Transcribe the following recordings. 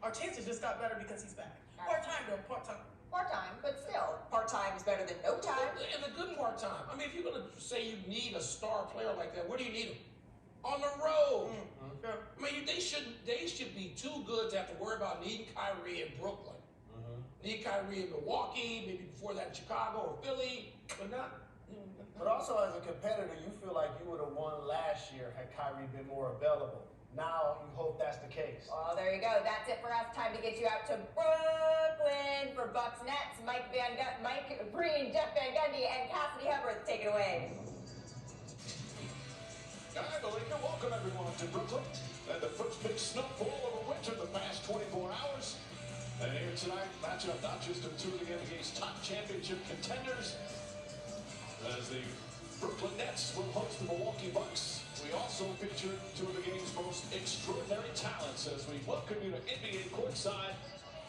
our chances just got better because he's back. Part-time though, part-time. Part-time, but still, part-time is better than no time. And a good part-time. I mean, if you're going to say you need a star player like that, where do you need him? On the road. Yeah. I mean, they should be too good to have to worry about needing Kyrie in Brooklyn. Need Kyrie in Milwaukee, maybe before that in Chicago or Philly, but not. But also as a competitor, you feel like you would have won last year had Kyrie been more available. Now you hope that's the case. Well, there you go. That's it for us. Time to get you out to Brooklyn for Bucks Nets. Mike Breen, Jeff Van Gundy, and Cassidy Hubbard. Take it away. I'd like to welcome everyone to Brooklyn. And the first big snowfall of the winter the past 24 hours. And here tonight, matchup not just of two of the NBA's top championship contenders, as the Brooklyn Nets will host the Milwaukee Bucks. We also feature two of the game's most extraordinary talents as we welcome you to NBA Courtside,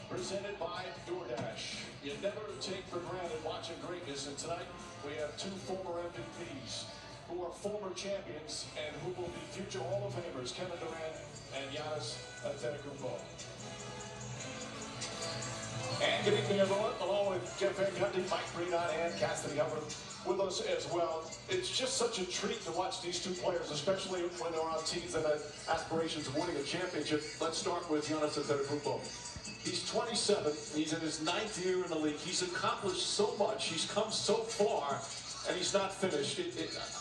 presented by DoorDash. You never take for granted watching greatness, and tonight we have two former MVPs who are former champions and who will be future Hall of Famers, Kevin Durant and Giannis Antetokounmpo. And good evening, everyone. Along with Jeff Van Gundy, Mike Breen, and Cassidy Hubbard with us as well. It's just such a treat to watch these two players, especially when they're on teams that have aspirations of winning a championship. Let's start with Giannis Antetokounmpo. He's 27. He's in his 9th year in the league. He's accomplished so much. He's come so far, and he's not finished.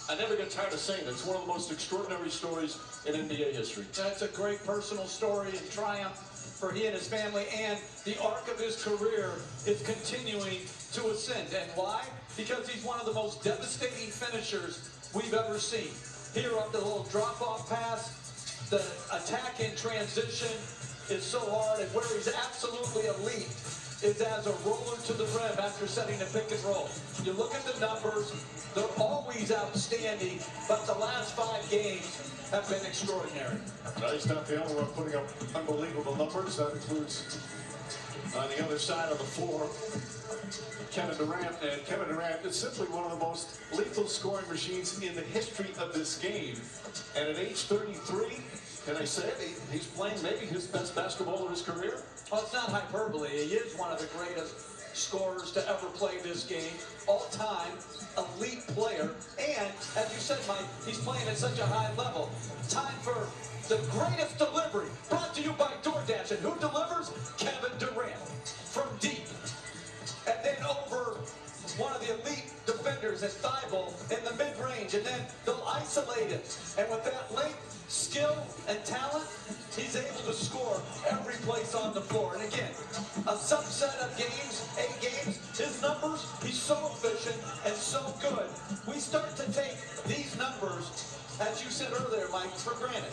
I never get tired of saying it. It's one of the most extraordinary stories in NBA history. That's a great personal story and triumph for he and his family, and the arc of his career is continuing to ascend. And why? Because he's one of the most devastating finishers we've ever seen. Here up the little drop-off pass, the attack in transition is so hard, and where he's absolutely elite is as a roller to the rim after setting a pick and roll. You look at the numbers, they're always outstanding, but the last 5 games have been extraordinary. No, he's not the only one putting up unbelievable numbers. That includes on the other side of the floor, Kevin Durant. And Kevin Durant is simply one of the most lethal scoring machines in the history of this game. And at age 33, can I say it, he's playing maybe his best basketball of his career? Well, it's not hyperbole. He is one of the greatest scorers to ever play this game. All-time elite player. And, as you said, Mike, he's playing at such a high level. Time for the greatest delivery, brought to you by DoorDash. And who delivers? Kevin Durant. From deep. And then over one of the elite defenders at Thibault in the mid-range. And then they'll isolate it. And with that length, skill, and talent, he's able to score every place on the floor. And again, a subset of games, 8 games, his numbers, he's so efficient and so good. We start to take these numbers, as you said earlier, Mike, for granted.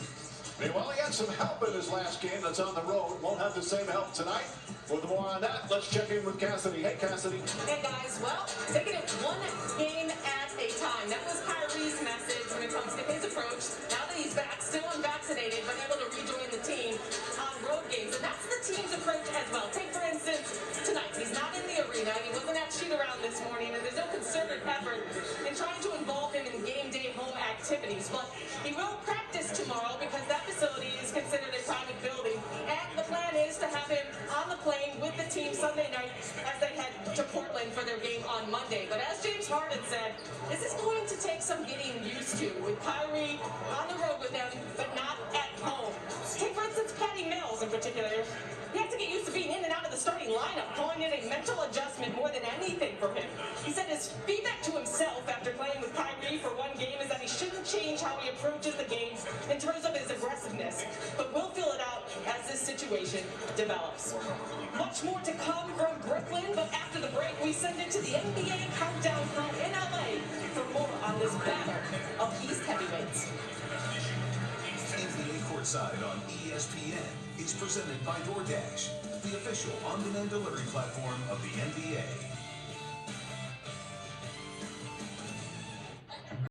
Meanwhile, he had some help in his last game that's on the road. Won't have the same help tonight. With more on that, let's check in with Cassidy. Hey, Cassidy. Hey, guys. Well, taking it one game at a time. That was Kyrie's message when it comes to his approach. Now that he's back, still unvaccinated, but able to rejoin the team on road games. And that's the team's approach as well. Take, for instance, tonight. He's not in the arena. He wasn't at shoot-around this morning, and there's no concerted effort in trying to involve him in game day home activities. But he will practice tomorrow because that facility is considered a private building. And the plan is to have him on the plane with the team Sunday night as they head to Portland for their game on Monday. But as James Harden said, this is going to take some getting used to with Kyrie on the road with them, but not at home. Take, for instance, Patty Mills in particular. He has to get used to being in and out of the starting lineup, calling it a mental adjustment more than anything for him. He said his feedback to himself after playing with Kyrie for one game is that he shouldn't change how he approaches the games in terms of his aggressiveness, but we'll feel it out as this situation develops. Much more to come from Brooklyn, but after the break, we send it to the NBA Countdown crew in LA for more on this battle of East heavyweights. NBA Courtside on ESPN is presented by DoorDash, the official on-demand delivery platform of the NBA.